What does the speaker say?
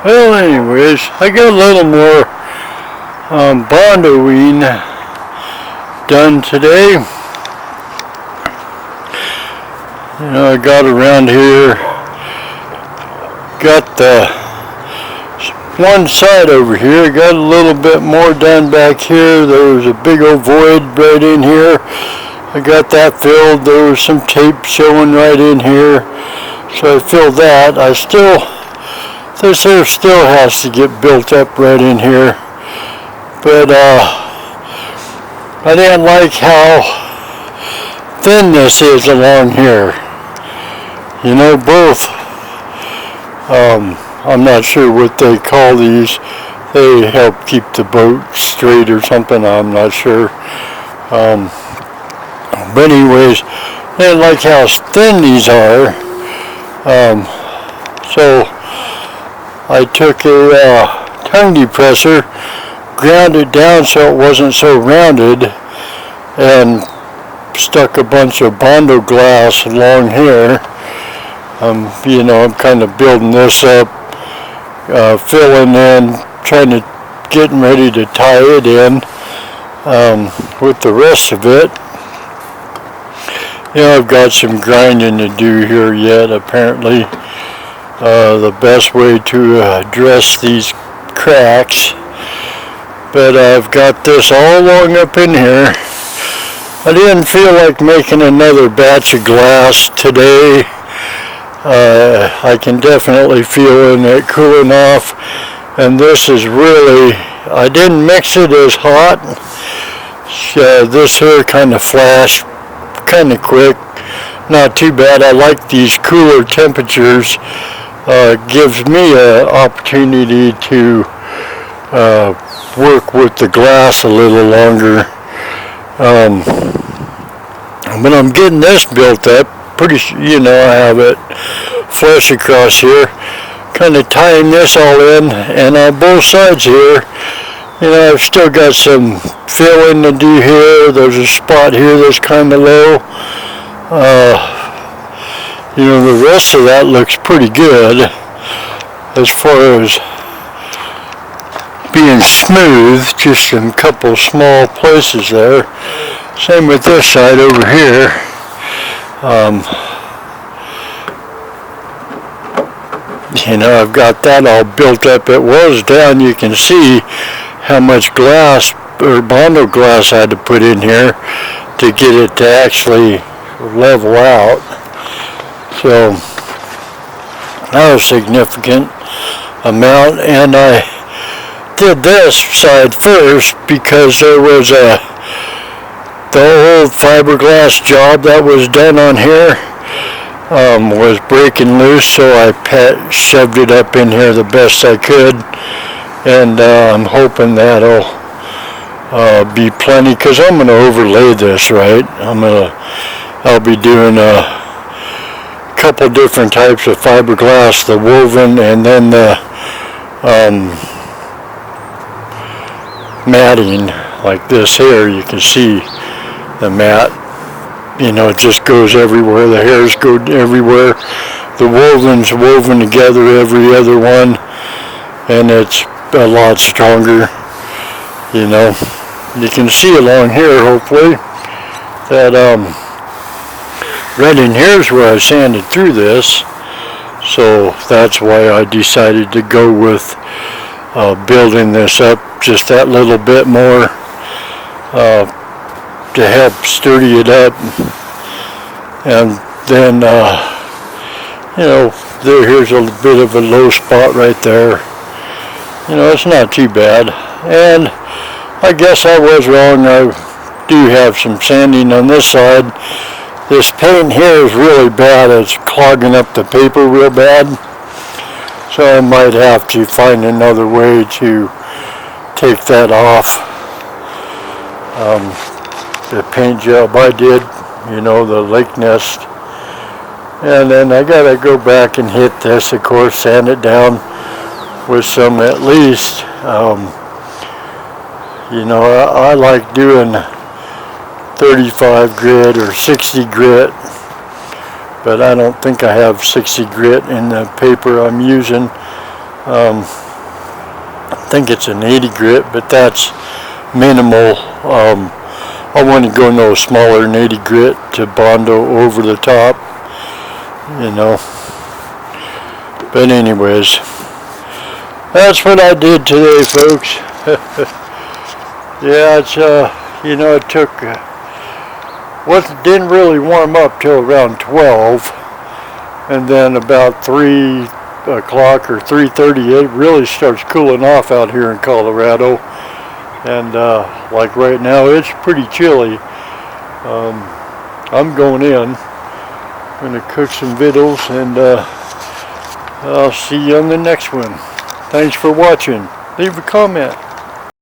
Well, anyways, I got a little more bondoing done today. You know, I got around here, got the one side over here, got a little bit more done back here. There was a big old void right in here. I got that filled. There was some tape showing right in here, so I filled that. This here still has to get built up right in here, but I didn't like how thin this is along here. You know, both, I'm not sure what they call these. They help keep the boat straight or something, I'm not sure. But anyways, I didn't like how thin these are. So I took a tongue depressor, ground it down so it wasn't so rounded, and stuck a bunch of Bondo glass along here. You know, I'm kind of building this up, filling in, getting ready to tie it in with the rest of it. You know, I've got some grinding to do here yet, apparently. The best way to address these cracks. But I've got this all along up in here. I didn't feel like making another batch of glass today. I can definitely feel it cooling off, and this is really, I didn't mix it as hot. This here kind of flashed kind of quick, not too bad. I like these cooler temperatures. Gives me an opportunity to work with the glass a little longer. But I'm getting this built up. Pretty, you know, I have it flush across here. Kind of tying this all in, and on both sides here, you know, I've still got some filling to do here. There's a spot here that's kind of low. You know, the rest of that looks pretty good as far as being smooth, just a couple small places there. Same with this side over here. You know, I've got that all built up. It was down. You can see how much glass or Bondo glass I had to put in here to get it to actually level out. So that was a significant amount, and I did this side first because there was the old fiberglass job that was done on here was breaking loose, so I shoved it up in here the best I could, and I'm hoping that'll be plenty, because I'm going to overlay this, right? I'll be doing a couple different types of fiberglass, the woven and then the matting, like this here. You can see the mat, you know, it just goes everywhere. The hairs go everywhere. The woven's woven together, every other one, and it's a lot stronger. You know, you can see along here, hopefully, that right in here is where I sanded through this, so that's why I decided to go with building this up just that little bit more to help sturdy it up. And then you know, here's a bit of a low spot right there. You know, it's not too bad, and I guess I was wrong. I do have some sanding on this side. This paint here is really bad. It's clogging up the paper real bad. So I might have to find another way to take that off. The paint job I did, you know, the lake nest. And then I gotta go back and hit this, of course, sand it down with some, at least, you know, I like doing 35 grit or 60 grit, but I don't think I have 60 grit in the paper I'm using. I think it's an 80 grit, but that's minimal. I want to go no smaller than 80 grit to Bondo over the top, you know. But anyways, that's what I did today, folks. Yeah, it's you know, it took didn't really warm up till around 12, and then about 3 o'clock or 3:30 it really starts cooling off out here in Colorado, and like right now it's pretty chilly. I'm going in, gonna cook some victuals, and I'll see you on the next one. Thanks for watching. Leave a comment.